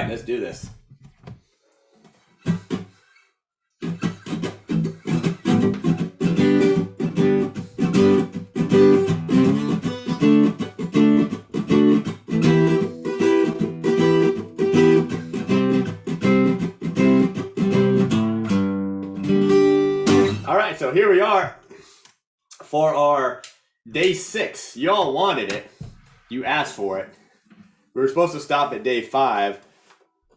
right, let's do this. All right, so here we are for our day 6. Y'all wanted it. You asked for it. We were supposed to stop at day 5,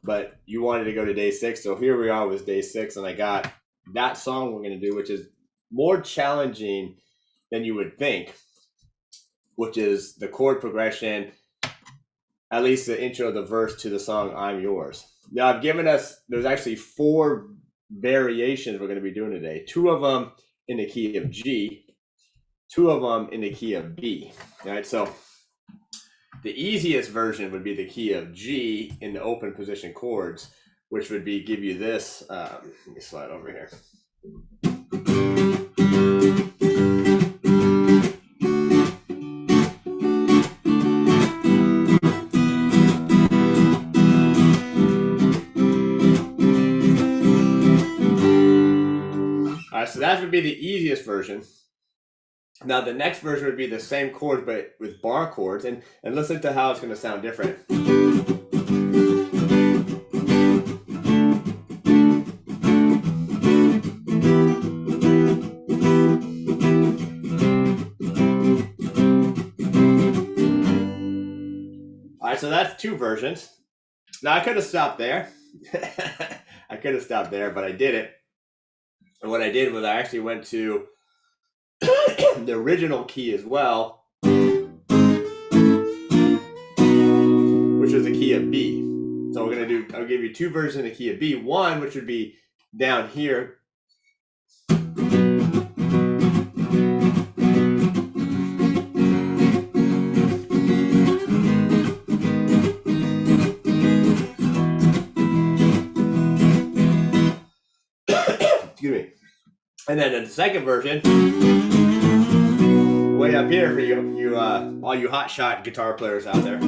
but you wanted to go to day 6. So here we are with day 6, and I got that song we're going to do, which is more challenging than you would think, which is the chord progression, at least the intro of the verse to the song I'm Yours. Now, I've given us, there's actually 4 variations we're going to be doing today. 2 of them in the key of G, 2 of them in the key of B. All right, so the easiest version would be the key of G in the open position chords, which would be give you this. Let me slide over here. All right, so that would be the easiest version. Now the next version would be the same chords but with bar chords, and listen to how it's going to sound different. All right, so that's 2 versions. Now I could have stopped there. I could have stopped there, but I didn't. And what I did was I actually went to the original key as well, which was the key of B. So we're gonna I'll give you 2 versions of the key of B. One, which would be down here. Excuse me. And then the second version, way up here for you all you hotshot guitar players out there.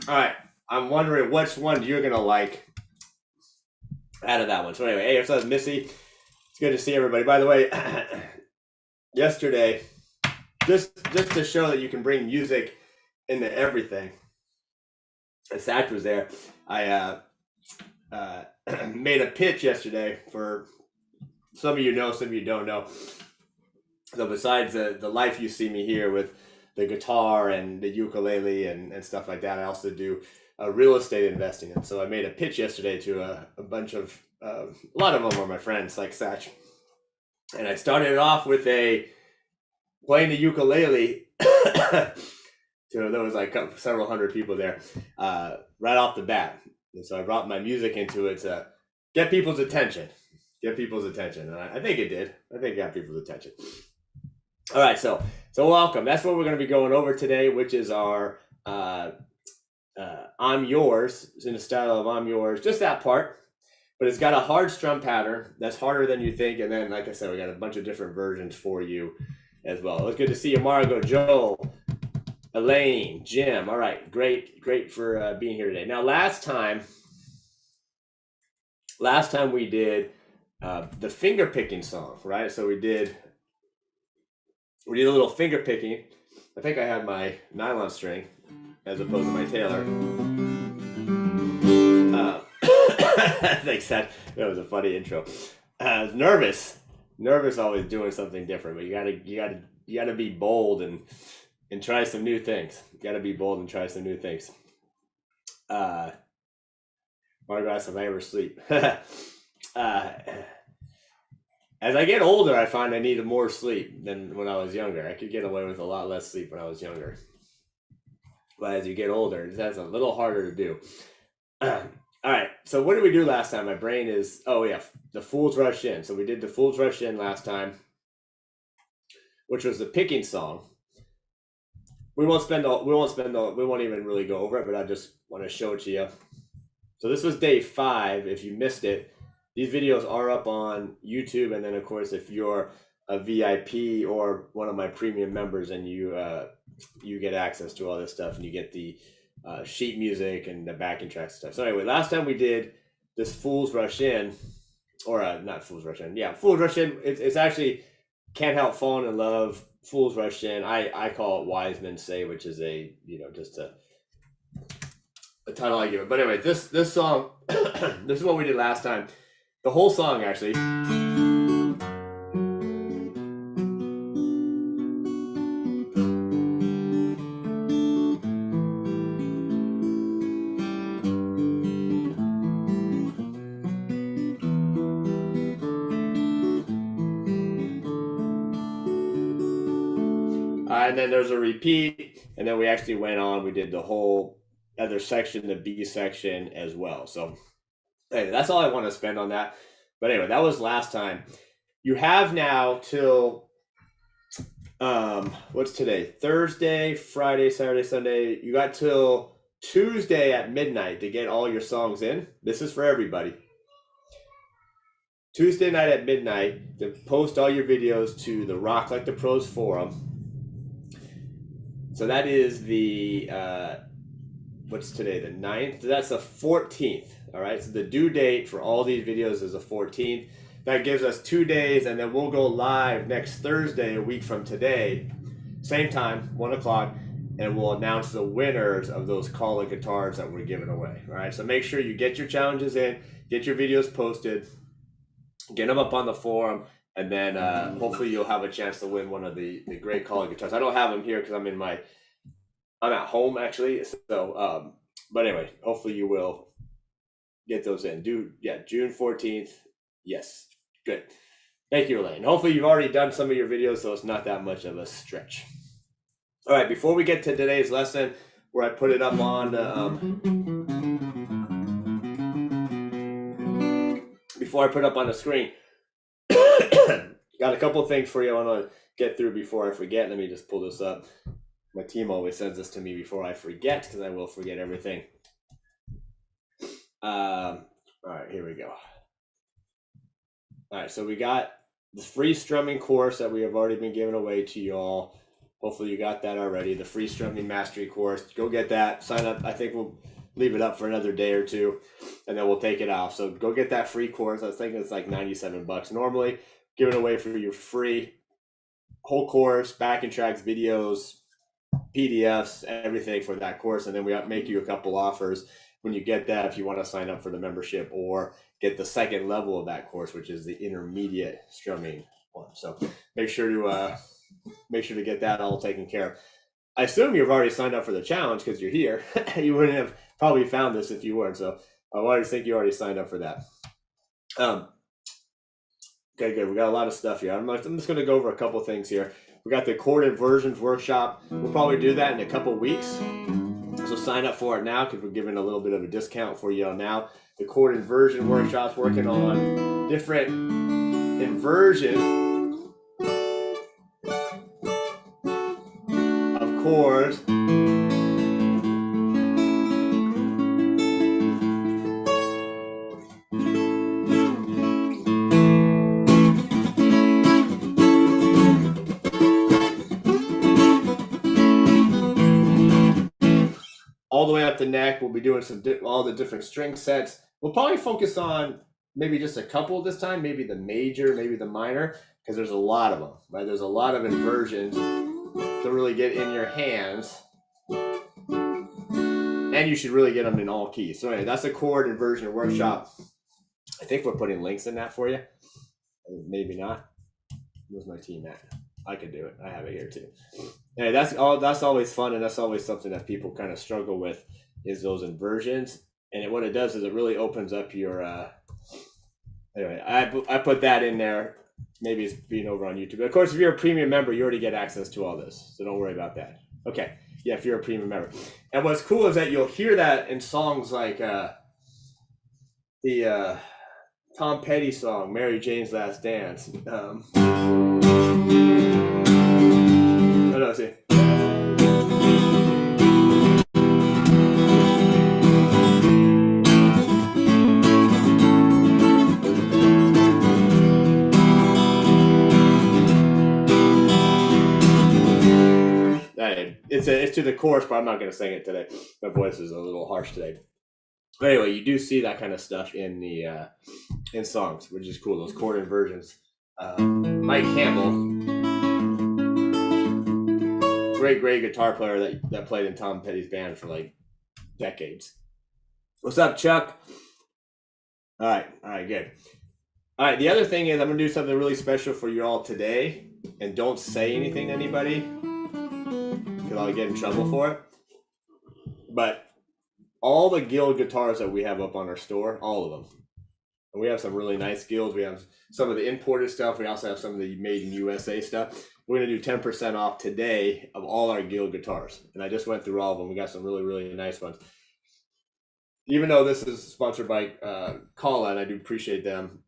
All right, I'm wondering which one you're gonna like out of that one. So anyway, hey, so that's Missy. It's good to see everybody. By the way, yesterday, just to show that you can bring music into everything, and Satch was there. I made a pitch yesterday for some of you know, some of you don't know. So besides the life you see me here with the guitar and the ukulele and stuff like that, I also do real estate investing. And so I made a pitch yesterday to a bunch of, a lot of them are my friends like Satch. And I started it off with playing the ukulele. So there was like several hundred people there right off the bat. And so I brought my music into it to get people's attention. And I think it did. I think it got people's attention. All right, so welcome. That's what we're going to be going over today, which is our I'm Yours. It's in the style of I'm Yours, just that part. But it's got a hard strum pattern that's harder than you think. And then, like I said, we got a bunch of different versions for you as well. It's good to see you, Margot, Joel, Elaine, Jim. All right, great for being here today. Now, last time we did the finger picking song, right? So we did a little finger picking. I think I had my nylon string as opposed to my Taylor. Thanks, that was a funny intro. I was nervous always doing something different, but you gotta be bold and try some new things. You gotta be bold and try some new things. Margaret asked if I ever sleep. As I get older, I find I need more sleep than when I was younger. I could get away with a lot less sleep when I was younger. But as you get older, that's a little harder to do. All right, so what did we do last time? My brain is, oh yeah, the Fools Rush In. So we did the Fools Rush In last time, which was the picking song. We won't even really go over it, but I just want to show it to you. So this was day 5. If you missed it, these videos are up on YouTube. And then of course, if you're a VIP or one of my premium members, and you get access to all this stuff, and you get the sheet music and the backing tracks and stuff. So anyway, last time we did this Fools Rush In, or not Fools Rush In. Yeah, Fools Rush In. It's actually Can't Help Falling in Love, Fools Rush In. I call it Wise Men Say, which is just a title I give it. But anyway, this song, this is what we did last time. The whole song, actually. And then there's a repeat, and then we actually went on. We did the whole other section, the B section as well. So anyway, that's all I want to spend on that. But anyway, that was last time. You have now till what's today? Thursday, Friday, Saturday, Sunday. You got till Tuesday at midnight to get all your songs in. This is for everybody. Tuesday night at midnight to post all your videos to the Rock Like the Pros forum. So that is the, what's today, the 9th? That's the 14th, all right? So the due date for all these videos is the 14th. That gives us 2 days, and then we'll go live next Thursday, a week from today, same time, 1 o'clock, and we'll announce the winners of those Call It guitars that we're giving away, all right? So make sure you get your challenges in, get your videos posted, get them up on the forum, and then hopefully you'll have a chance to win one of the great Call It guitars. I don't have them here because I'm at home actually. So, but anyway, hopefully you will get those in. June 14th. Yes, good. Thank you, Elaine. Hopefully you've already done some of your videos, so it's not that much of a stretch. All right, before we get to today's lesson, where I put it up on the screen. Got a couple things for you I want to get through before I forget. Let me just pull this up. My team always sends this to me before I forget, because I will forget everything. All right, here we go. All right, so we got the free strumming course that we have already been giving away to y'all. Hopefully you got that already. The free strumming mastery course. Go get that. Sign up. I think we'll leave it up for another day or two, and then we'll take it off. So go get that free course. I was thinking it's like $97 normally. Give it away for you free. Whole course, backing tracks, videos, PDFs, everything for that course. And then we make you a couple offers when you get that, if you want to sign up for the membership or get the second level of that course, which is the intermediate strumming one. So make sure to get that all taken care of. I assume you've already signed up for the challenge because you're here. You wouldn't have probably found this if you weren't. So I already think you already signed up for that. Okay, good. We got a lot of stuff here. I'm just going to go over a couple things here. We got the chord inversions workshop. We'll probably do that in a couple weeks. So sign up for it now because we're giving a little bit of a discount for you now. The chord inversion workshop's working on different inversions of chords. All the way up the neck. We'll be doing all the different string sets. We'll probably focus on maybe just a couple this time, maybe the major, maybe the minor, because there's a lot of them, right? There's a lot of inversions to really get in your hands, and you should really get them in all keys. So anyway, that's a chord inversion workshop. I think we're putting links in that for you. Maybe not. Where's my team at? I could do it. I have it here too. Anyway, that's always fun, and that's always something that people kind of struggle with, is those inversions. And what it does is it really opens up your anyway, I put that in there. Maybe it's being over on YouTube. But of course, if you're a premium member, you already get access to all this, so don't worry about that. Okay, yeah, if you're a premium member. And what's cool is that you'll hear that in songs like the Tom Petty song, Mary Jane's Last Dance. See. to the chorus, but I'm not going to sing it today. My voice is a little harsh today. But anyway, you do see that kind of stuff in the in songs, which is cool. Those chord inversions. Mike Campbell, great guitar player that played in Tom Petty's band for like decades. What's up, Chuck? All right, good. All right, the other thing is I'm going to do something really special for you all today, and don't say anything to anybody because I'll get in trouble for it. But all the Guild guitars that we have up on our store, all of them. And we have some really nice Guilds. We have some of the imported stuff. We also have some of the made in USA stuff. We're going to do 10% off today of all our Guild guitars. And I just went through all of them. We got some really nice ones. Even though this is sponsored by Kala, and I do appreciate them,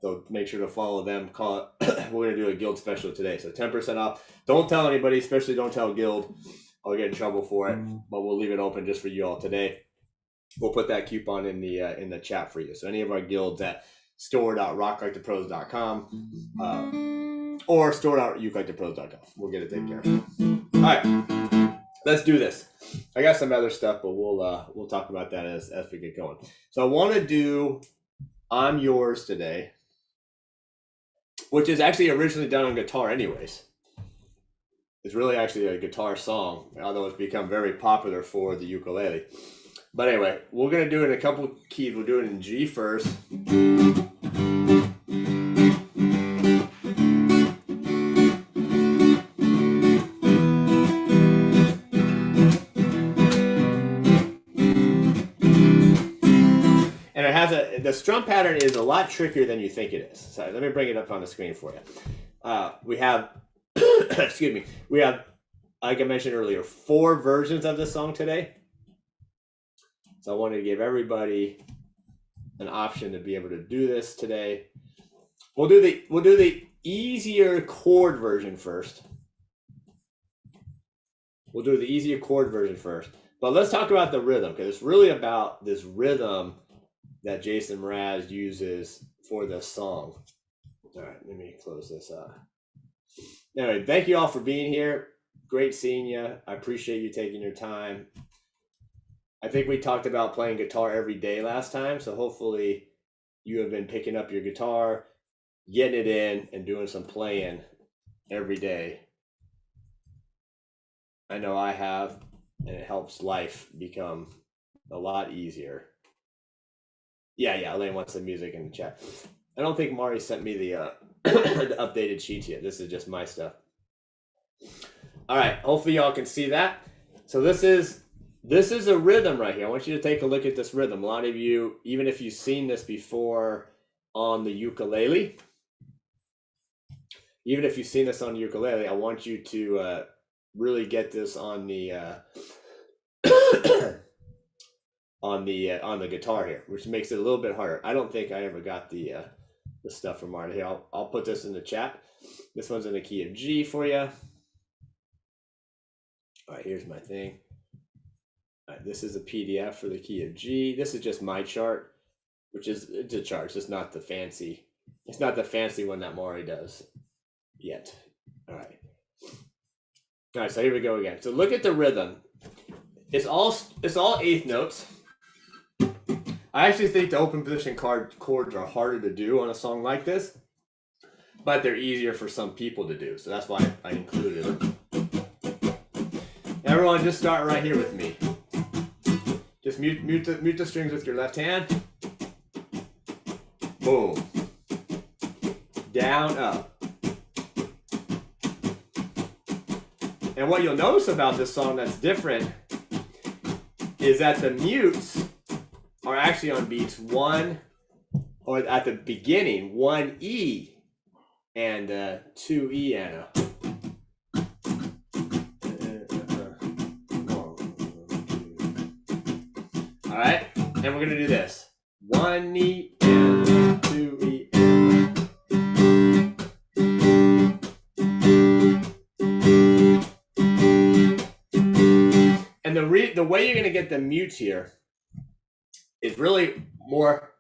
so make sure to follow them. We're going to do a Guild special today. So 10% off. Don't tell anybody, especially don't tell Guild. I'll get in trouble for it, but we'll leave it open just for you all today. We'll put that coupon in the chat for you. So any of our Guilds at store.rocklikethepros.com or store.ukelikeThePros.com. We'll get it taken care of. All right, let's do this. I got some other stuff, but we'll talk about that as we get going. So I want to do "I'm Yours" today, which is actually originally done on guitar, anyways. It's really actually a guitar song, although it's become very popular for the ukulele. But anyway, we're going to do it in a couple keys. We'll do it in G first. And it has the strum pattern is a lot trickier than you think it is. So let me bring it up on the screen for you. We have, excuse me, we have, like I mentioned earlier, 4 versions of this song today. So I wanted to give everybody an option to be able to do this today. We'll do the easier chord version first. We'll do the easier chord version first. But let's talk about the rhythm, because it's really about this rhythm that Jason Mraz uses for this song. All right, let me close this up. Anyway, thank you all for being here. Great seeing you. I appreciate you taking your time. I think we talked about playing guitar every day last time, so hopefully you have been picking up your guitar, getting it in, and doing some playing every day. I know I have, and it helps life become a lot easier. Yeah, Elaine wants some music in the chat. I don't think Mari sent me the, the updated sheets yet. This is just my stuff. All right, hopefully y'all can see that. So this is a rhythm right here. I want you to take a look at this rhythm. A lot of you, even if you've seen this before on the ukulele, I want you to really get this on the on the guitar here, which makes it a little bit harder. I don't think I ever got the stuff from Marta. Here, I'll put this in the chat. This one's in the key of G for you. All right, here's my thing. All right, this is a PDF for the key of G. This is just my chart, which is it's a chart. It's just not the fancy. It's not the fancy one that Maury does yet. All right. All right. So here we go again. So look at the rhythm. It's all 8th notes. I actually think the open position chords are harder to do on a song like this, but they're easier for some people to do. So that's why I included them. Everyone, just start right here with me. Just mute the strings with your left hand. Boom. Down, up. And what you'll notice about this song that's different is that the mutes are actually on beats 1, or at the beginning, 1 E and 2 E and a. All right, and we're gonna do this: 1 E and 2 E and. And the way you're gonna get the mutes here is really more.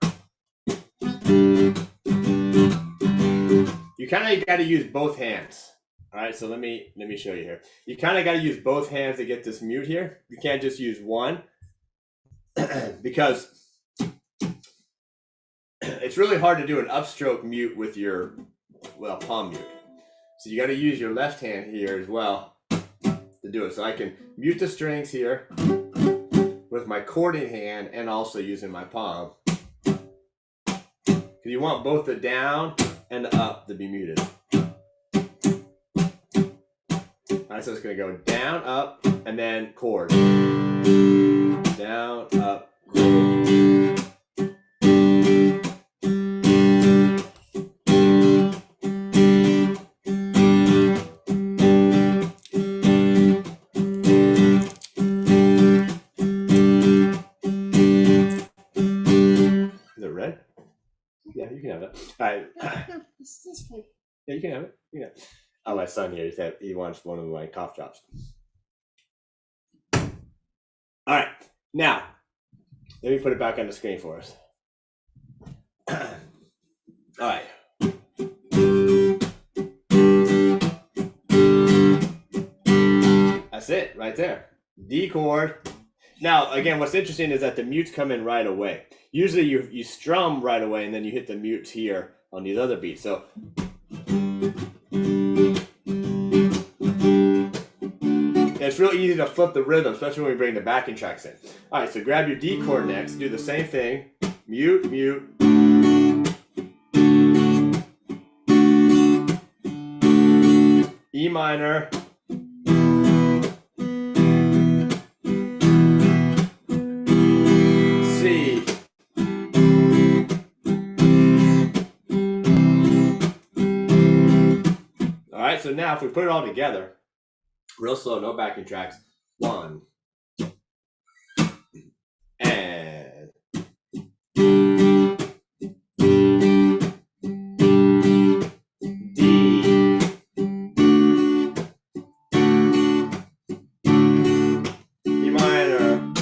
You kind of got to use both hands. All right, so let me show you here. You kind of got to use both hands to get this mute here. You can't just use one because it's really hard to do an upstroke mute with your palm mute. So you got to use your left hand here as well to do it. So I can mute the strings here with my chording hand and also using my palm. You want both the down and the up to be muted. All right, so it's going to go down, up, and then chord. Down, up, chord. Is it red? Yeah, you can have it. All right. No, it's this one. Yeah, you can have it. You can have it. Oh, my son here, he wants one of my cough drops. All right, now, let me put it back on the screen for us. All right. That's it, right there. D chord. Now, again, what's interesting is that the mutes come in right away. Usually you strum right away and then you hit the mutes here on these other beats. So it's real easy to flip the rhythm, especially when we bring the backing tracks in. All right, so grab your D chord next. Do the same thing. Mute, mute. E minor. C. All right, so now if we put it all together, real slow, no backing tracks. 1. And D. E minor.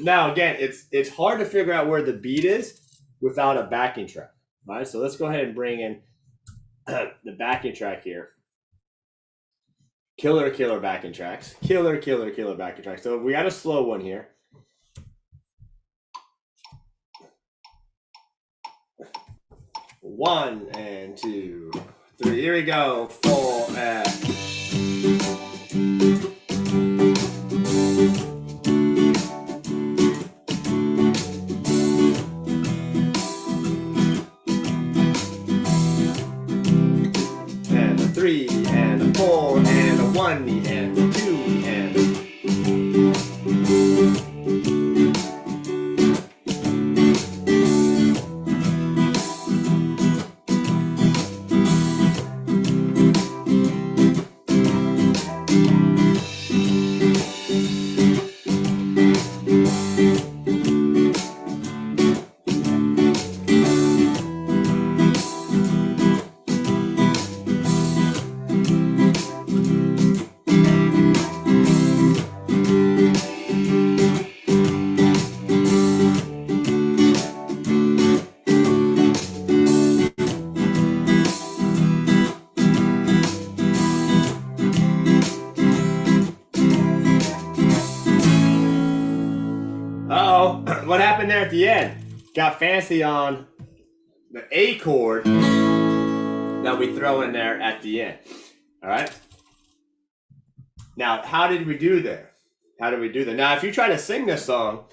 Now, again, it's hard to figure out where the beat is without a backing track. All right, so let's go ahead and bring in the backing track here. Killer backing tracks. Killer backing tracks. So we got a slow one here. One and 2, 3. Here we go. 4 and. And a 3 and a 4 and a 1 and a 2 and. What happened there at the end? Got fancy on the A chord that we throw in there at the end. All right. Now, how did we do there? How did we do that? Now, if you try to sing this song,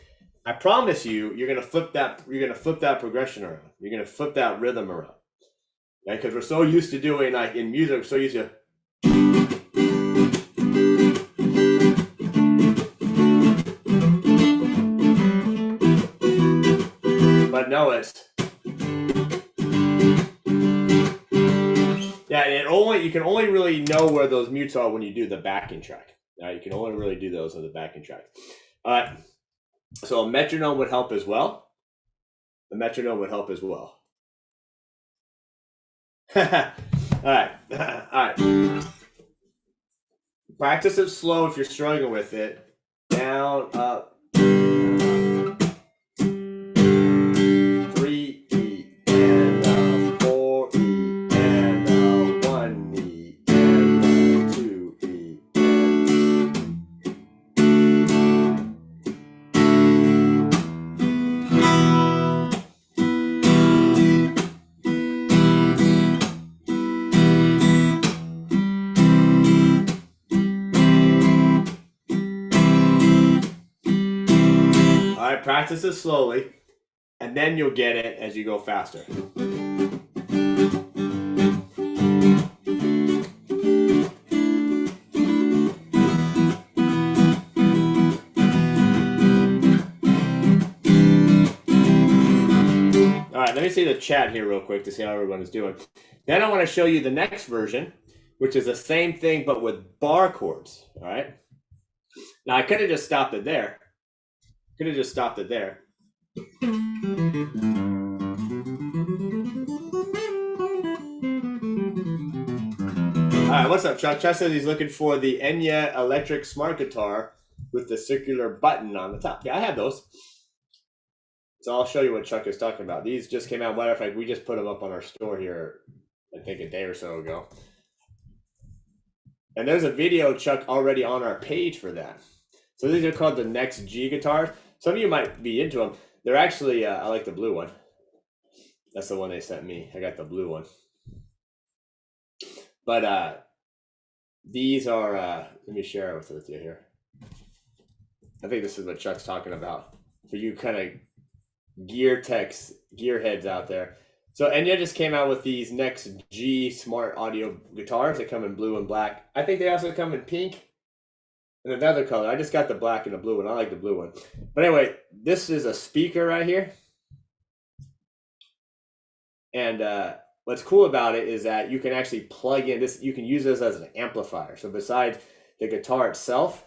I promise you, you're gonna flip that. You're gonna flip that progression around. You're gonna flip that rhythm around. Okay? Because we're so used to doing, like in music, we're so used to. But no, it's. Yeah, and you can only really know where those mutes are when you do the backing track. You can only really do those on the backing track. All right. So a metronome would help as well. The metronome would help as well. All right. All right. Practice it slow if you're struggling with it. Down, up, 3E and 4E and 1E and 2E. All right, practice it slowly, and then you'll get it as you go faster. All right, let me see the chat here real quick to see how everyone is doing. Then I want to show you the next version, which is the same thing but with bar chords. All right. Now I could have just stopped it there. All right, what's up, Chuck? Chuck says he's looking for the Enya electric smart guitar with the circular button on the top. Yeah, I have those. So I'll show you what Chuck is talking about. These just came out. Matter of fact, we just put them up on our store here, I think a day or so ago. And there's a video, Chuck, already on our page for that. So these are called the Next G guitars. Some of you might be into them. They're actually, I like the blue one. That's the one they sent me. I got the blue one. But these are, let me share it with you here. I think this is what Chuck's talking about. For you kind of gearheads out there. So Enya just came out with these Next G smart audio guitars. They come in blue and black. I think they also come in pink and another color. I just got the black and the blue one. I like the blue one. But anyway, this is a speaker right here. And what's cool about it is that you can actually plug in this. You can use this as an amplifier. So besides the guitar itself,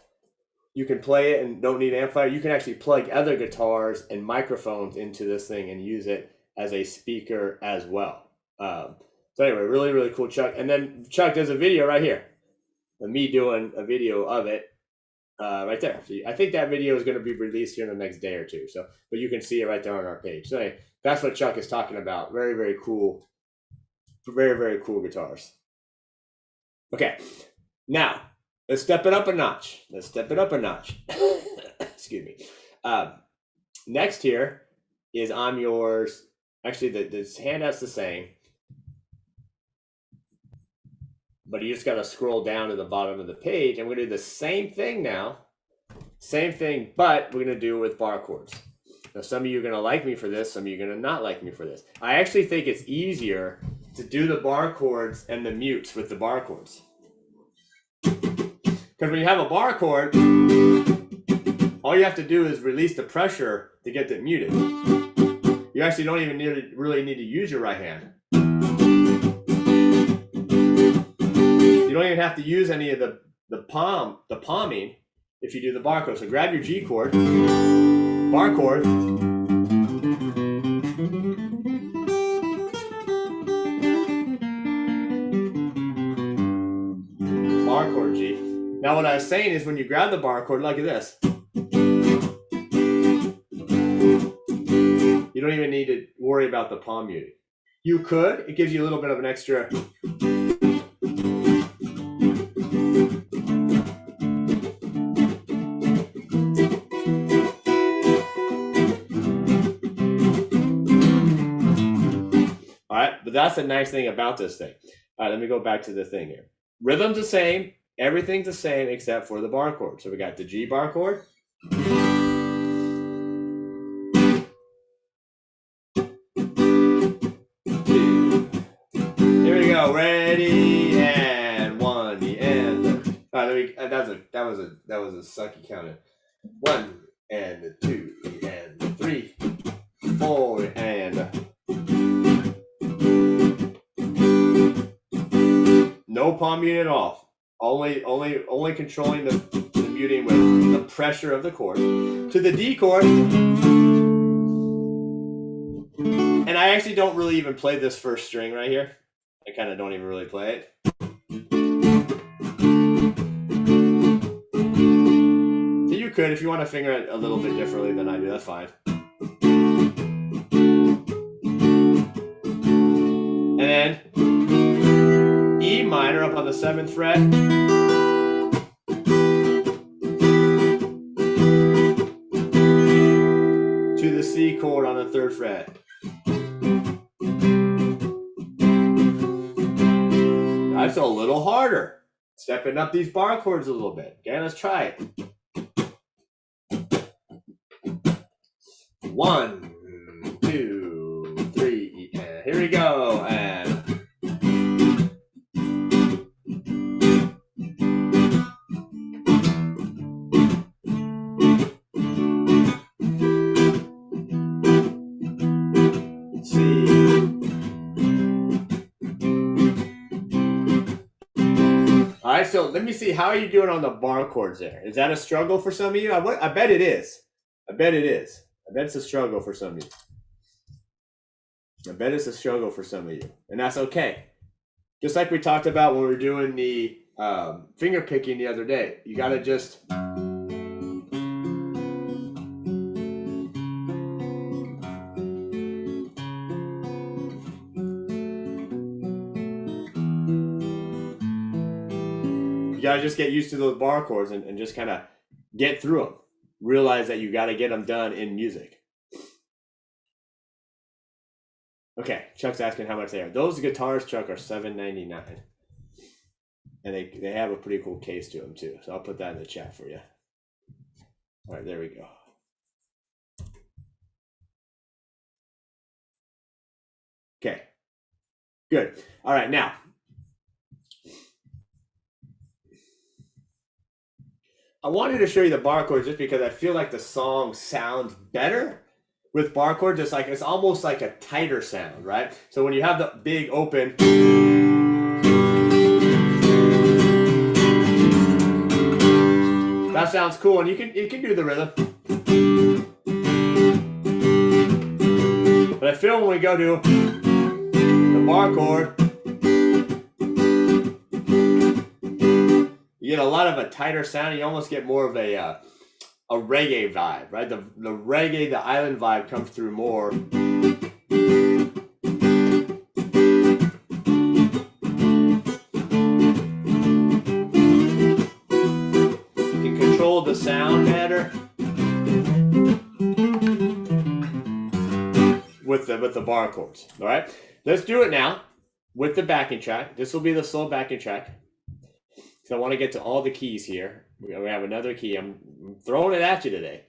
you can play it and don't need an amplifier. You can actually plug other guitars and microphones into this thing and use it as a speaker as well. So anyway, really, really cool, Chuck. And then Chuck does a video right here of me doing a video of it right there. So I think that video is going to be released here in the next day or two. So, but you can see it right there on our page. So anyway, that's what Chuck is talking about. Very, very cool. Very, very cool guitars. Okay, now let's step it up a notch. Excuse me. Next here is I'm yours. Actually, this handout's the same, but you just got to scroll down to the bottom of the page. And we're going to do the same thing now. Same thing, but we're going to do it with bar chords. Now, some of you are going to like me for this. Some of you are going to not like me for this. I actually think it's easier to do the bar chords and the mutes with the bar chords. Because when you have a bar chord, all you have to do is release the pressure to get it muted. You actually don't even really need to use your right hand. You don't even have to use any of the palming if you do the bar chord. So grab your G chord, bar chord, bar chord G. Now what I was saying is when you grab the bar chord, look at this. You don't even need to worry about the palm muting. You could. It gives you a little bit of an extra. All right, but that's the nice thing about this thing. All right, let me go back to the thing here. Rhythm's the same. Everything's the same except for the bar chord. So we got the G bar chord. Here we go. Ready and 1 and all right, that was a sucky counting. 1 and 2 and 3, 4 and no palm muting at all. Only controlling the muting with the pressure of the chord to the D chord. And I actually don't really even play this first string right here. I kind of don't even really play it. could, if you want to finger it a little bit differently than I do, that's fine. And then E minor up on the 7th fret. To the C chord on the 3rd fret. That's a little harder. Stepping up these bar chords a little bit. Okay, let's try it. 1, 2, 3, and here we go. And all right, so let me see. How are you doing on the bar chords there? Is that a struggle for some of you? I bet it is. I bet it is. I bet it's a struggle for some of you. I bet it's a struggle for some of you. And that's okay. Just like we talked about when we were doing the finger picking the other day. You got to just... You got to just get used to those bar chords and just kind of get through them. Realize that you got to get them done in music. Okay, Chuck's asking how much they are. Those guitars, Chuck, are $7.99. And they have a pretty cool case to them too. So I'll put that in the chat for you. All right, there we go. Okay, good. All right, now. I wanted to show you the bar chords just because I feel like the song sounds better with bar chords. It's almost like a tighter sound, right? So when you have the big open, that sounds cool, and you can do the rhythm. But I feel when we go to the bar chord, you get a lot of a tighter sound. You almost get more of a reggae vibe, right? The reggae, the island vibe comes through more. You can control the sound better with the bar chords. All right, let's do it now with the backing track. This will be the slow backing track. So I want to get to all the keys here. We have another key. I'm throwing it at you today.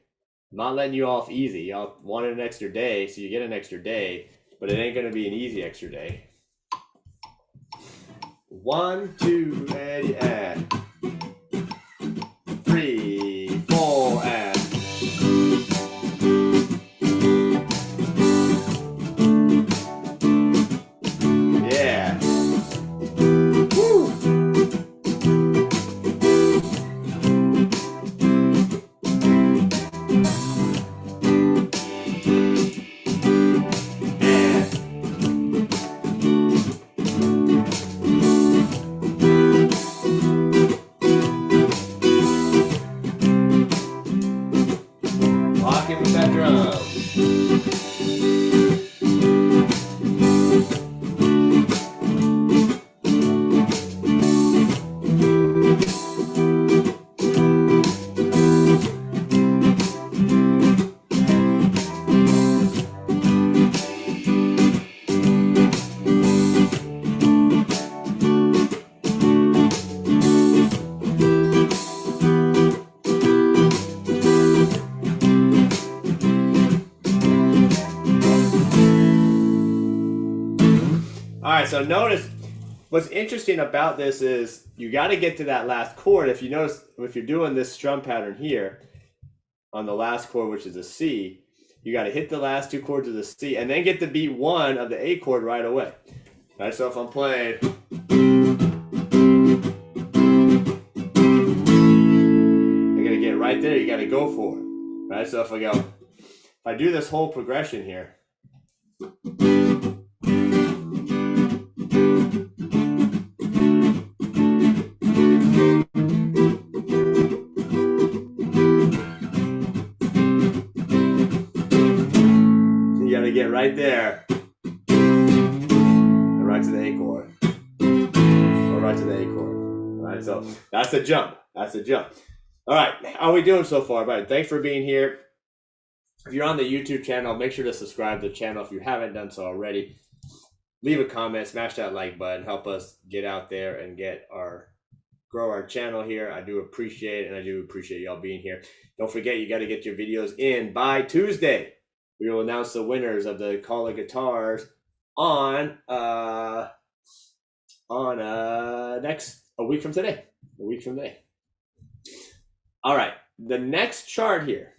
I'm not letting you off easy. Y'all wanted an extra day, so you get an extra day, but it ain't going to be an easy extra day. 1, 2, ready, and 3, 4, and yeah. Woo. So notice what's interesting about this is you got to get to that last chord. If you notice, if you're doing this strum pattern here on the last chord, which is a C, you got to hit the last 2 chords of the C and then get the beat 1 of the A chord right away. All right, so if I'm playing, I'm going to get right there. You got to go for it. Right, so if I do this whole progression here, chord. Or right to the A chord. All right, so that's a jump. That's a jump. All right, how are we doing so far? Right, thanks for being here. If you're on the YouTube channel, make sure to subscribe to the channel if you haven't done so already. Leave a comment, smash that like button, help us get out there and grow our channel here. I do appreciate it, and I do appreciate y'all being here. Don't forget, you got to get your videos in by Tuesday. We will announce the winners of the Call of Guitars on a week from today. A week from today. All right, the next chart here.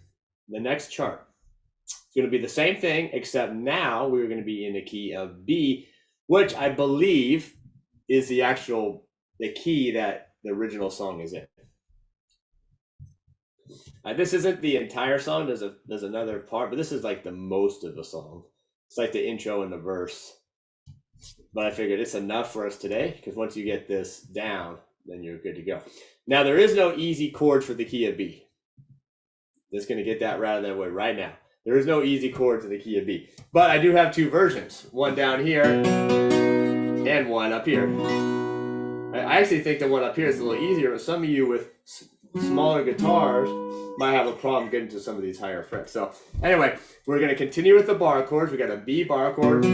The next chart. It's going to be the same thing, except now we're going to be in the key of B, which I believe is the key that the original song is in. This isn't the entire song. There's another part, but this is like the most of the song. It's like the intro and the verse. But I figured it's enough for us today, because once you get this down, then you're good to go. Now, there is no easy chords for the key of B. Just going to get that right out of the way right now. There is no easy chord to the key of B. But I do have two versions. One down here and one up here. I actually think the one up here is a little easier, but some of you with smaller guitars might have a problem getting to some of these higher frets. So anyway, we're going to continue with the bar chords. We got a B bar chord.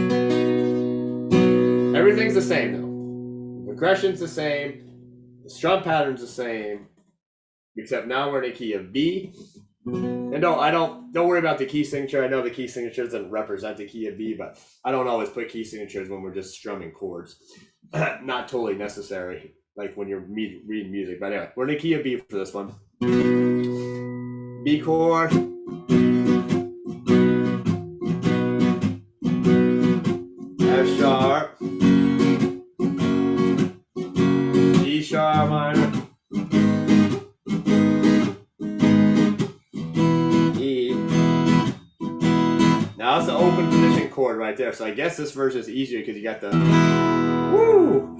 Everything's the same though. The progression's the same. The strum pattern's the same. Except now we're in a key of B. And don't worry about the key signature. I know the key signature doesn't represent the key of B, but I don't always put key signatures when we're just strumming chords. Not totally necessary, like when you're reading music. But anyway, we're in a key of B for this one. B chord. F sharp. G sharp minor. Now that's the open position chord right there. So I guess this version is easier because you got the woo.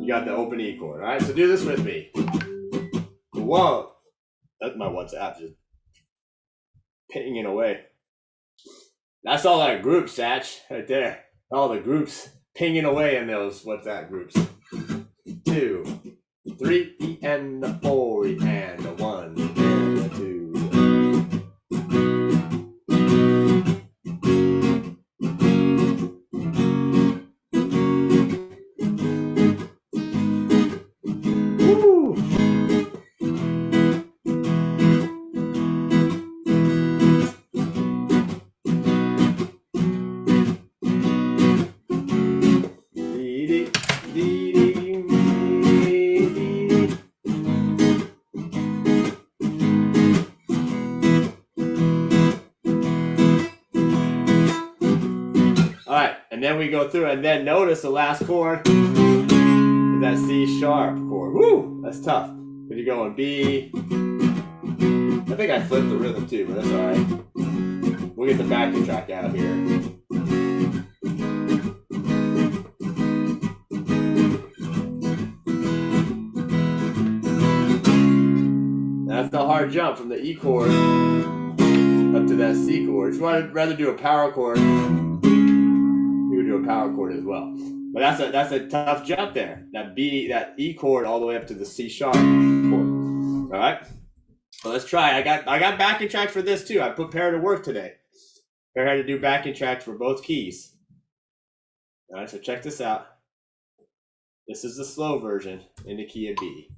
You got the open E chord. All right, so do this with me. Whoa, that's my WhatsApp just pinging away. That's all that group, Satch, right there. All the groups pinging away in those WhatsApp groups. 2, 3 and a 4 and a 1 and a 2. Woo. And then we go through, and then notice the last chord is that C sharp chord. Woo! That's tough. But you go in B. I think I flipped the rhythm too, but that's all right. We'll get the backing track out here. That's the hard jump from the E chord up to that C chord. If you want to rather do a power chord, a power chord as well, but that's a tough jump there. That E chord all the way up to the C sharp chord. All right, so let's try. I got backing tracks for this too. I put Pear to work today. Pear had to do backing tracks for both keys. All right, so check this out. This is the slow version in the key of B.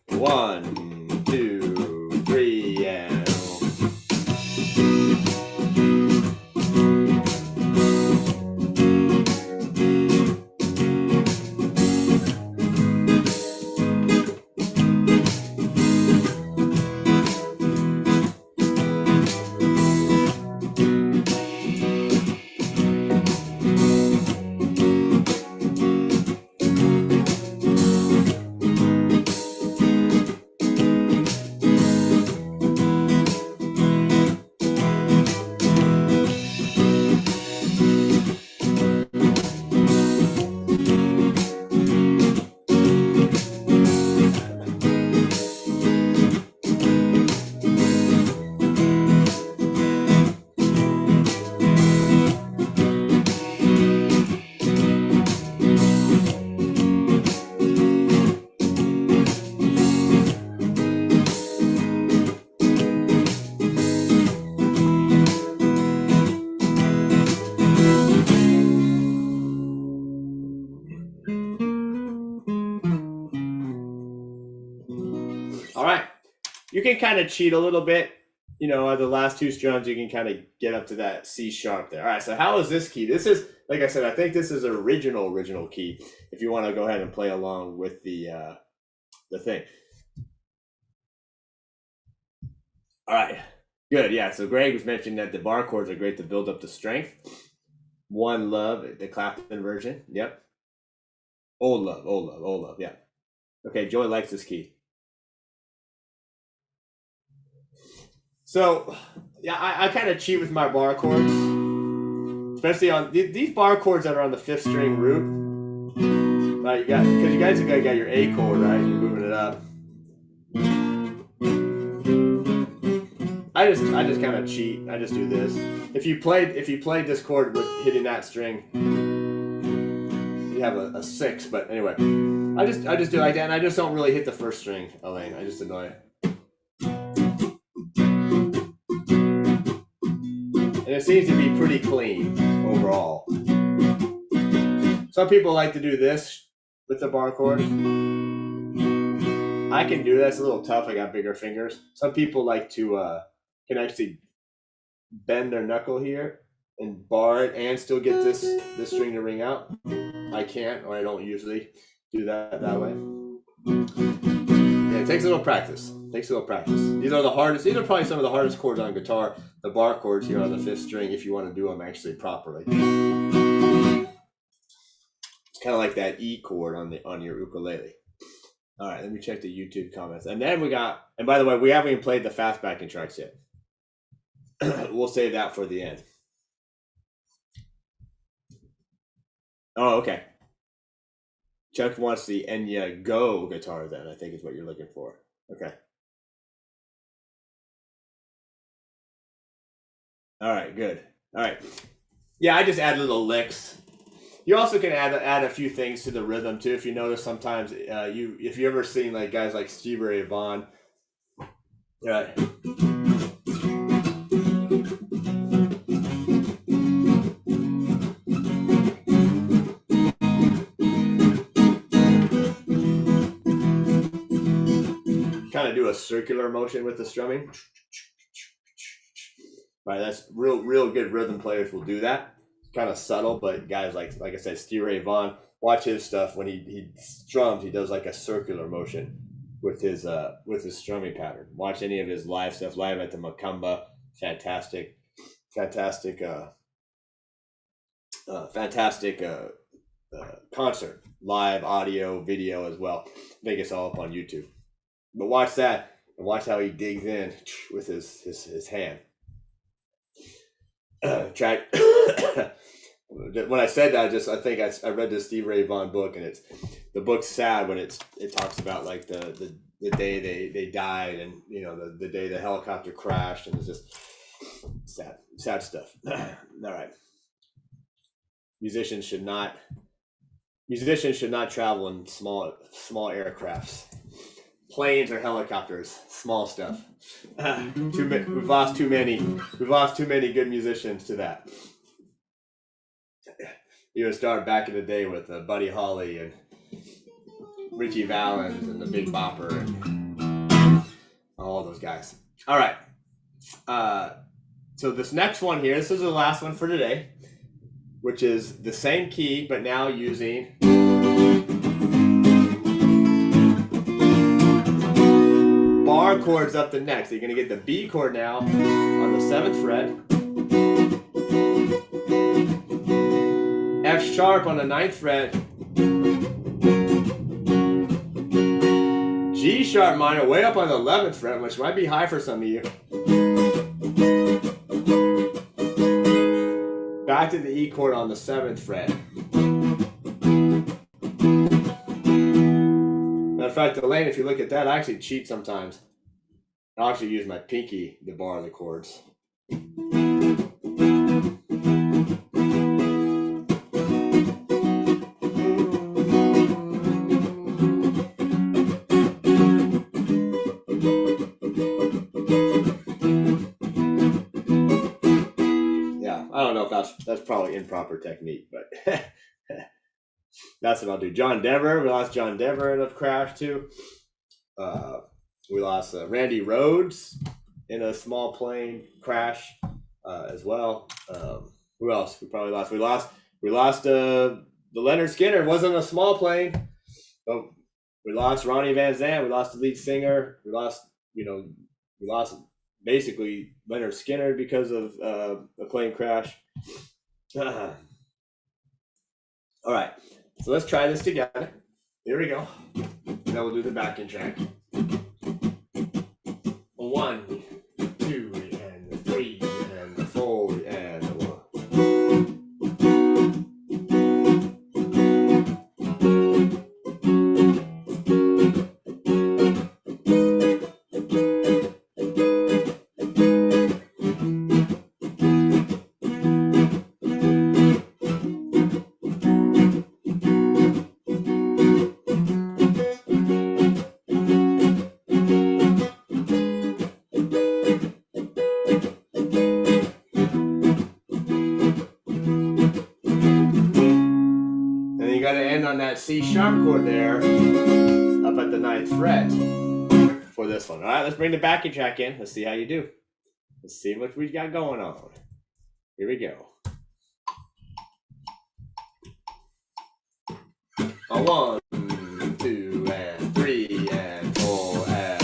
1, 2, 3, and You can kind of cheat a little bit. You know, the last two strums, you can kind of get up to that C sharp there. All right, so how is this key? This is, like I said, I think this is original key. If you want to go ahead and play along with the thing. All right, good. Yeah, so Greg was mentioning that the bar chords are great to build up the strength. One Love, the Clapton version. Yep. Old Love. Yeah. Okay, Joy likes this key. So, yeah, I kind of cheat with my bar chords, especially on these bar chords that are on the 5th string root. Right, because you guys have got your A chord, right? You're moving it up. I just kind of cheat. I just do this. If you played this chord with hitting that string, you have a 6. But anyway, I just do like that, and I just don't really hit the 1st string, Elaine. I just annoy it. And it seems to be pretty clean overall. Some people like to do this with the bar chord. I can do that. It's a little tough. I got bigger fingers. Some people like to can actually bend their knuckle here and bar it and still get this string to ring out. I can't, or I don't usually do that way. Yeah, it takes a little practice. These are the hardest. These are probably some of the hardest chords on guitar. The bar chords here on the 5th string, if you want to do them actually properly. It's kind of like that E chord on your ukulele. All right, let me check the YouTube comments. And then we got, and by the way, we haven't even played the fast backing tracks yet. We'll save that for the end. Oh, okay. Chuck wants the Enya Go guitar then, I think is what you're looking for. Okay. All right, good. All right. Yeah, I just add little licks. You also can add a few things to the rhythm too. If you notice, sometimes if you ever seen like guys like Stevie Ray Vaughan, right? Kind of do a circular motion with the strumming. Right, that's real good rhythm players will do that. Kind of subtle, but guys like I said, Stevie Ray Vaughan, watch his stuff when he strums. He does like a circular motion with his strumming pattern. Watch any of his live stuff, live at the Macumba. Fantastic concert, live audio, video as well. I think it's all up on YouTube. But watch that and watch how he digs in with his hand. Track. When I said that, I think I read the Stevie Ray Vaughan book, and the book's sad when it talks about like the day they died, and you know the day the helicopter crashed, and it's just sad stuff. All right, musicians should not travel in small aircrafts, planes or helicopters, small stuff. We've lost too many good musicians to that. You would start back in the day with Buddy Holly and Richie Valens and the Big Bopper and all those guys. All right. So this next one here, this is the last one for today, which is the same key, but now using bar chords up the neck. So you're going to get the B chord now on the 7th fret. F sharp on the 9th fret, G sharp minor way up on the 11th fret, which might be high for some of you. Back to the E chord on the 7th fret. Matter of fact, Elaine, if you look at that, I actually cheat sometimes. I'll actually use my pinky to bar the chords. That's probably improper technique, but that's what I'll do. John Denver, we lost John Denver in a crash too. We lost Randy Rhodes in a small plane crash as well. Who else? We probably lost. We lost the Leonard Skinner. It wasn't a small plane. But we lost Ronnie Van Zant. We lost the lead singer. We lost basically Leonard Skinner because of a plane crash. All right, so let's try this together. Here we go. Now we'll do the backing track. 1, 2, and 3, and 4, and 1. Got to end on that C sharp chord there up at the 9th fret for this one. All right, let's bring the backing track in. Let's see how you do. Let's see what we got going on. Here we go. 1, 2, and 3, and 4, and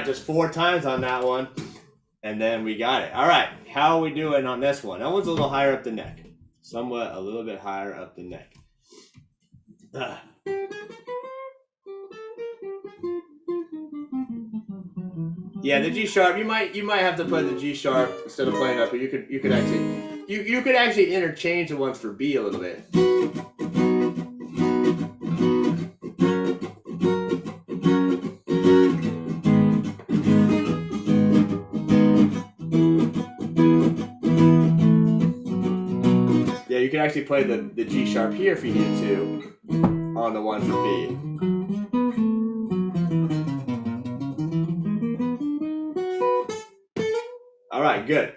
just 4 times on that one, and then we got it. All right, how are we doing on this one? That one's a little higher up the neck, somewhat a little bit higher up the neck. Yeah, the G sharp. You might have to play the G sharp instead of playing up, but you could actually interchange the ones for B a little bit. You can actually play the G sharp here if you need to on the one for B. All right, good.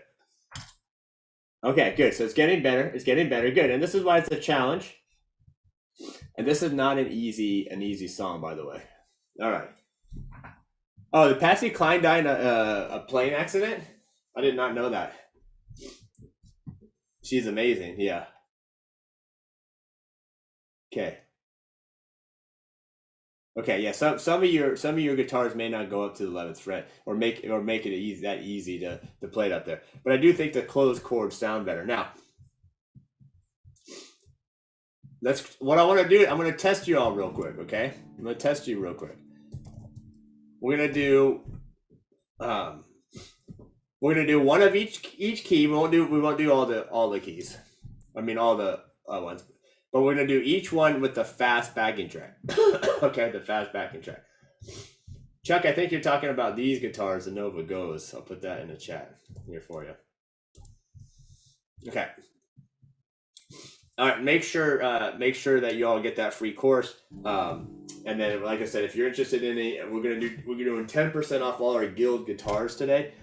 Okay, good. So it's getting better. It's getting better. Good. And this is why it's a challenge. And this is not an easy song, by the way. All right. Oh, did Patsy Cline die in a plane accident? I did not know that. She's amazing. Yeah. Okay. Okay, yeah. Some of your guitars may not go up to the 11th fret or make it easy to play it up there. But I do think the closed chords sound better. Now, what I want to do. I'm going to test you all real quick. Okay, I'm going to test you real quick. We're gonna do one of each key. We won't do all the keys. I mean all the ones. But we're gonna do each one with the fast backing track. Okay, the fast backing track. Chuck, I think you're talking about these guitars, the Nova Goes. I'll put that in the chat here for you. Okay. All right, make sure that you all get that free course. And then, like I said, if you're interested in it, we're doing 10% off all our Guild guitars today.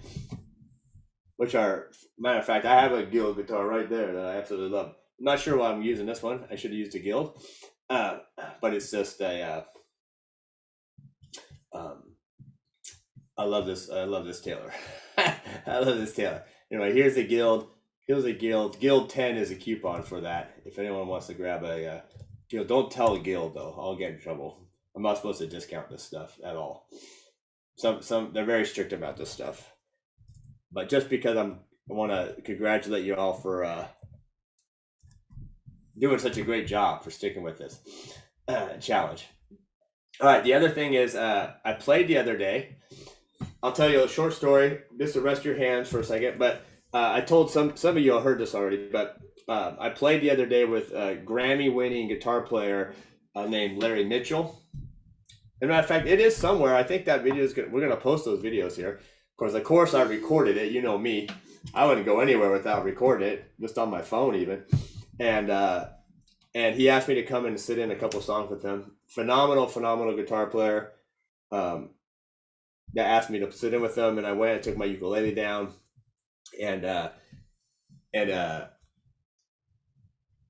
Which are, matter of fact, I have a Guild guitar right there that I absolutely love. I'm not sure why I'm using this one. I should have used a Guild, but it's just a. I love this Taylor. I love this Taylor. Anyway, here's the Guild. Here's a guild. Guild 10 is a coupon for that. If anyone wants to grab a guild, don't tell the guild though. I'll get in trouble. I'm not supposed to discount this stuff at all. Some they're very strict about this stuff. But just because I want to congratulate you all for doing such a great job for sticking with this challenge. All right, the other thing is I played the other day. I'll tell you a short story just to rest your hands for a second. But I told some of you all heard this already. But I played the other day with a Grammy-winning guitar player named Larry Mitchell. As a matter of fact, it is somewhere. I think that video is good. We're going to post those videos here. Of course, I recorded it. You know me. I wouldn't go anywhere without recording it, just on my phone even. And he asked me to come and sit in a couple songs with him. Phenomenal guitar player. That asked me to sit in with him, and I went and took my ukulele down. And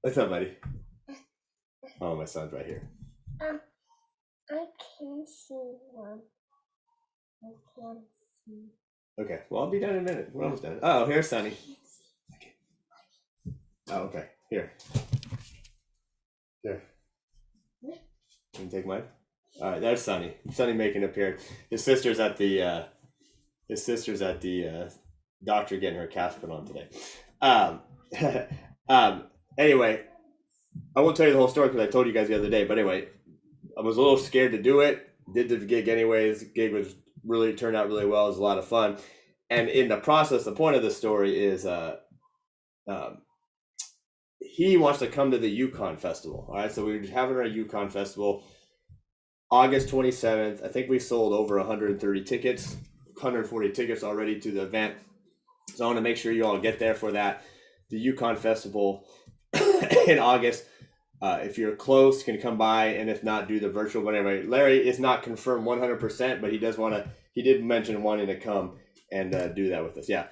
what's up, buddy? Oh, my son's right here. I can see one. I can't see. Okay, well, I'll be done in a minute. We're almost done. Oh, here's Sonny. Okay. Oh, okay. Here. Can you take mine? All right, there's Sonny. Sonny making an appearance. His sister's at the doctor getting her cast put on today. Anyway, I won't tell you the whole story because I told you guys the other day. But anyway, I was a little scared to do it. Did the gig anyways. The gig turned out really well. It was a lot of fun. And in the process, the point of the story is he wants to come to the Yukon Festival. All right, so we're having our Yukon Festival August 27th. I think we sold over 130 tickets, 140 tickets already to the event. So I want to make sure you all get there for that. The Yukon Festival in August. If you're close, you can come by, and if not, do the virtual. But anyway, Larry is not confirmed 100%, but he does want to. He did mention wanting to come and do that with us. Yeah.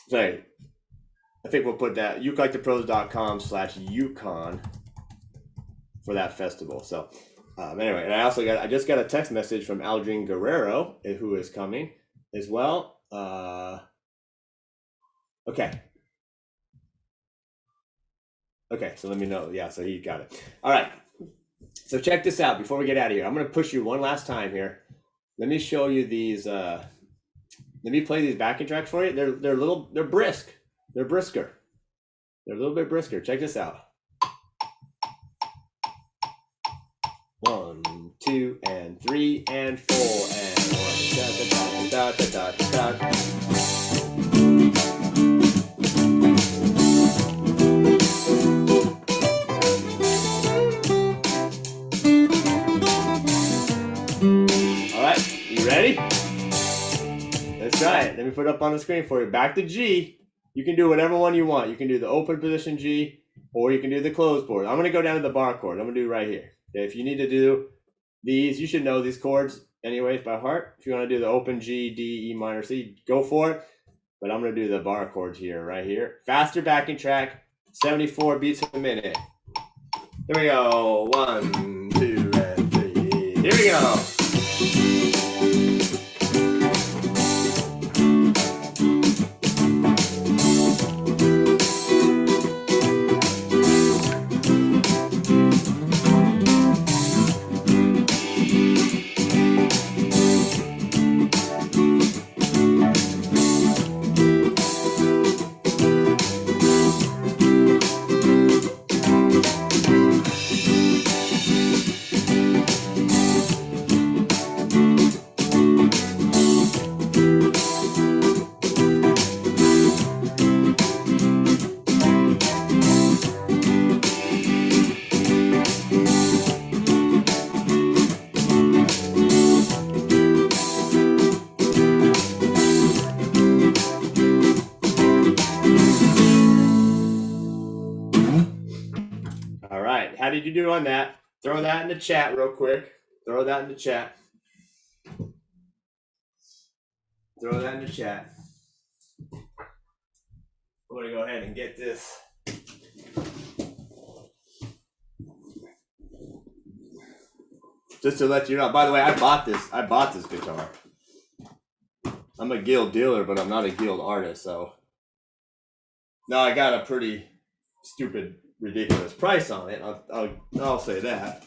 So anyway, I think we'll put that rocklikethepros.com/Yukon for that festival. So anyway, and I just got a text message from Aldrin Guerrero, who is coming as well. Okay, so let me know. Yeah, so he got it. All right. So check this out before we get out of here. I'm going to push you one last time here. Let me show you these. Let me play these backing tracks for you. They're brisk. They're brisker. They're a little bit brisker. Check this out. 1, 2, and 3, and 4, and 1. Da, da, da, da, da, da, da. Ready? Let's try it. Let me put it up on the screen for you. Back to G. You can do whatever one you want. You can do the open position G, or you can do the closed chord. I'm going to go down to the bar chord. I'm going to do it right here. Okay, if you need to do these, you should know these chords anyways by heart. If you want to do the open G, D, E minor, C, go for it. But I'm going to do the bar chords here, right here. Faster backing track, 74 beats a minute. Here we go. 1, 2, and 3. Here we go. How did you do on that? Throw that in the chat real quick. Throw that in the chat. Throw that in the chat. I'm going to go ahead and get this. Just to let you know. By the way, I bought this guitar. I'm a guild dealer, but I'm not a guild artist, so Now I got a pretty stupid, ridiculous price on it. I'll say that.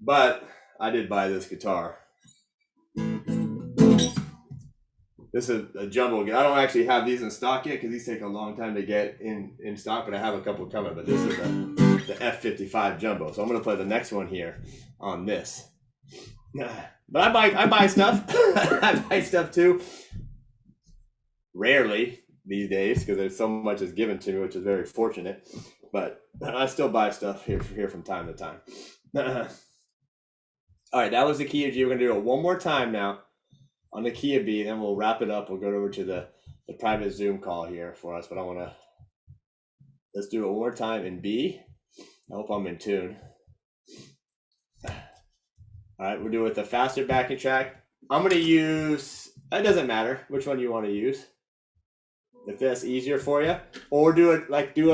But I did buy this guitar. This is a jumbo. I don't actually have these in stock yet because these take a long time to get in stock, but I have a couple coming. But this is the F55 jumbo. So I'm going to play the next one here on this. But I buy stuff. I buy stuff too. Rarely these days because there's so much is given to me, which is very fortunate. But I still buy stuff here from time to time. All right, that was the key of G. We're going to do it one more time now on the key of B, then we'll wrap it up. We'll go over to the private Zoom call here for us, but let's do it one more time in B. I hope I'm in tune. All right, we'll do it with a faster backing track. I'm going to use, it doesn't matter which one you want to use. If that's easier for you, or do a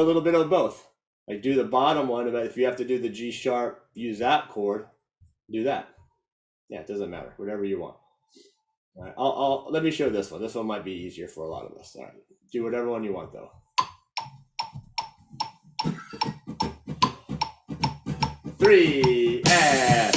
little bit of both. Like do the bottom one, but if you have to do the G sharp, use that chord, do that. Yeah, it doesn't matter, whatever you want. All right, let me show this one. This one might be easier for a lot of us. All right, do whatever one you want though. 3 and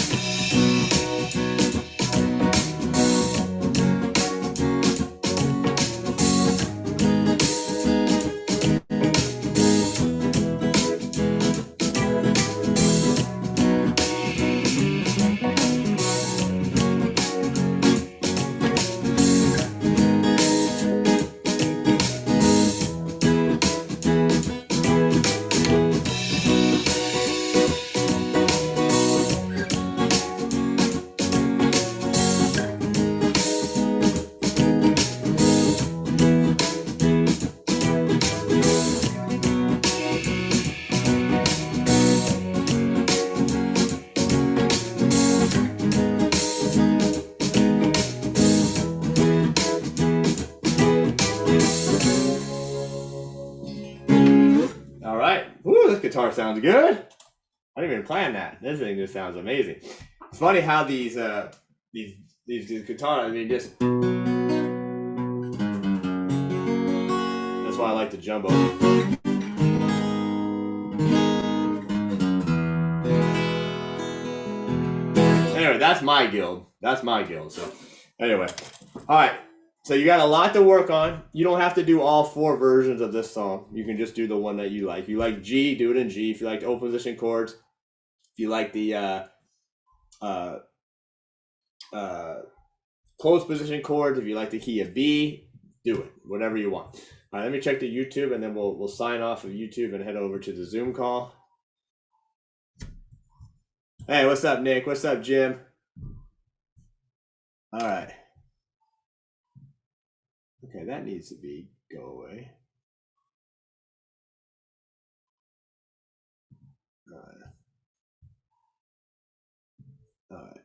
guitar sounds good. I didn't even plan that. This thing just sounds amazing. It's funny how these guitars, I mean, just that's why I like the jumbo. Anyway, that's my guild. So anyway, all right. So you got a lot to work on. You don't have to do all 4 versions of this song. You can just do the one that you like. If you like G, do it in G. If you like open position chords, if you like the closed position chords, if you like the key of B, do it. Whatever you want. All right, let me check the YouTube, and then we'll sign off of YouTube and head over to the Zoom call. Hey, what's up, Nick? What's up, Jim? All right. Okay, that needs to go away. All right.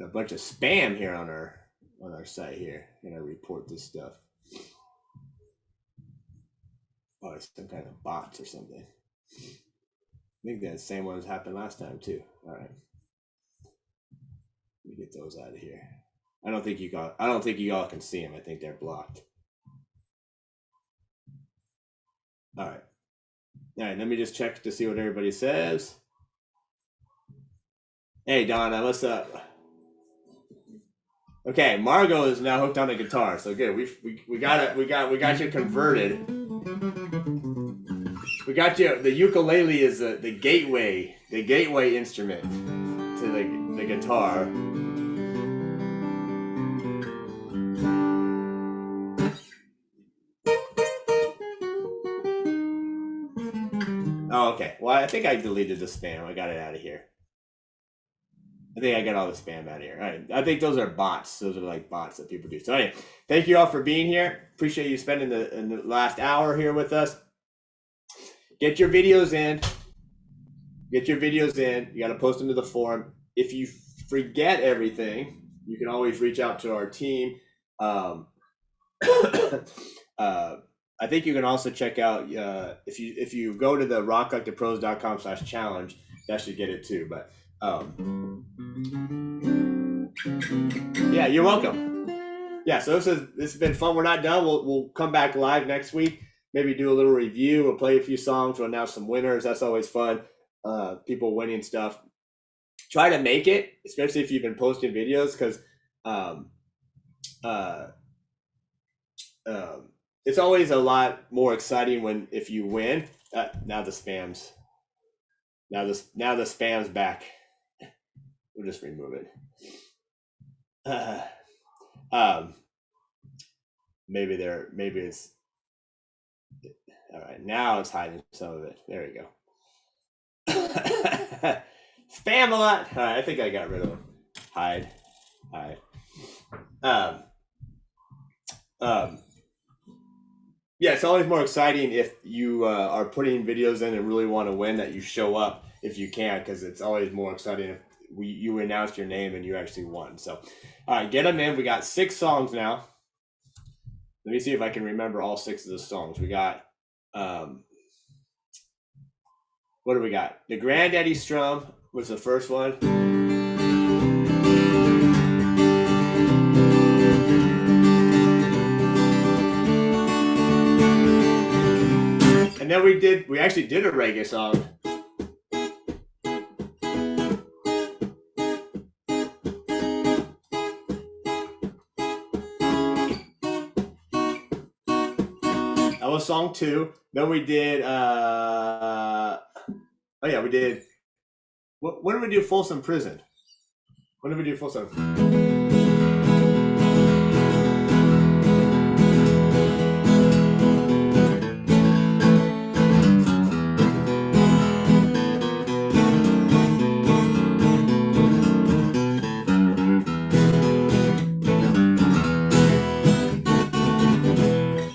A bunch of spam here on our site here. I'm gonna report this stuff. Oh, it's some kind of bots or something. I think that same ones happened last time too. All right. Let me get those out of here. I don't think you all can see them. I think they're blocked. All right. All right, let me just check to see what everybody says. Hey, Donna, what's up? Okay, Margot is now hooked on a guitar, so good. We got you converted. We got you. The ukulele is the gateway instrument to the guitar. Oh, okay. Well, I think I deleted the spam. I got it out of here. I think I got all the spam out of here. All right. I think those are bots. Those are like bots that people do. So anyway, thank you all for being here. Appreciate you spending the last hour here with us. Get your videos in. You got to post them to the forum. If you forget everything, you can always reach out to our team. I think you can also check out if you go to the rocklikethepros.com/challenge, that should get it too. But yeah, you're welcome. yeah, so this has been fun. We're not done. We'll come back live next week. Maybe do a little review. We'll play a few songs. We'll announce some winners. That's always fun. People winning stuff. Try to make it, especially if you've been posting videos, because it's always a lot more exciting if you win. Now the spam's back. We'll just remove it. Maybe it's all right. Now it's hiding some of it. There you go. Spam a lot. All right, I think I got rid of them. Hide. Yeah, it's always more exciting if you are putting videos in and really want to win, that you show up if you can, because it's always more exciting if you announce your name and you actually won. So, all right, get them in. We got 6 songs now. Let me see if I can remember all 6 of the songs. We got, what do we got? The Granddaddy Strum was the first one. And then we actually did a reggae song. That was song 2. Then we did, we did, when did we do Folsom Prison? When did we do Folsom?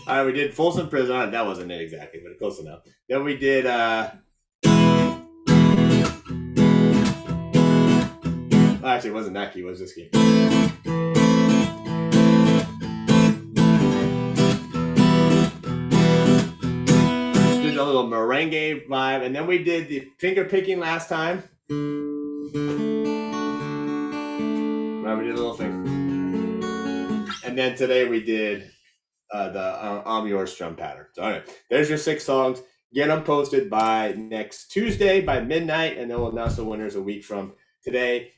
All right, we did Folsom Prison. That wasn't it exactly, but close enough. Then we did actually, it wasn't that key. It was this key. Did a little merengue vibe, and then we did the finger picking last time. Right, we did a little thing, and then today we did the I'm Yours strum pattern. So, all right, there's your 6 songs. Get them posted by next Tuesday by midnight, and then we'll announce the winners a week from today.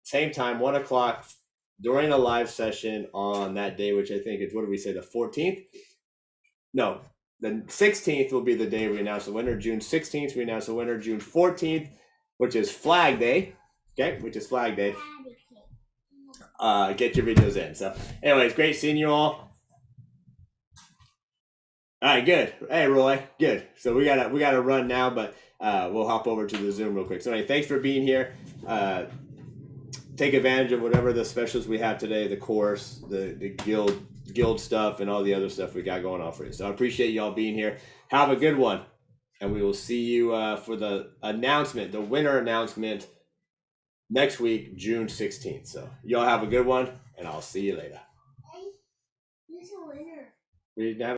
Same time, 1 o'clock during a live session on that day, which I think is, what did we say, the 14th? No, the 16th will be the day we announce the winner. June 16th, we announce the winner. June 14th, which is Flag Day. Okay, which is Flag Day. Get your videos in. So, anyways, great seeing you all. All right, good. Hey, Roy, good. So we gotta run now, but we'll hop over to the Zoom real quick. So, anyway, thanks for being here. Take advantage of whatever the specials we have today, the course, the guild stuff, and all the other stuff we got going on for you. So I appreciate y'all being here. Have a good one, and we will see you for the announcement, the winner announcement, next week, June 16th. So y'all have a good one, and I'll see you later. Who's the winner? We didn't have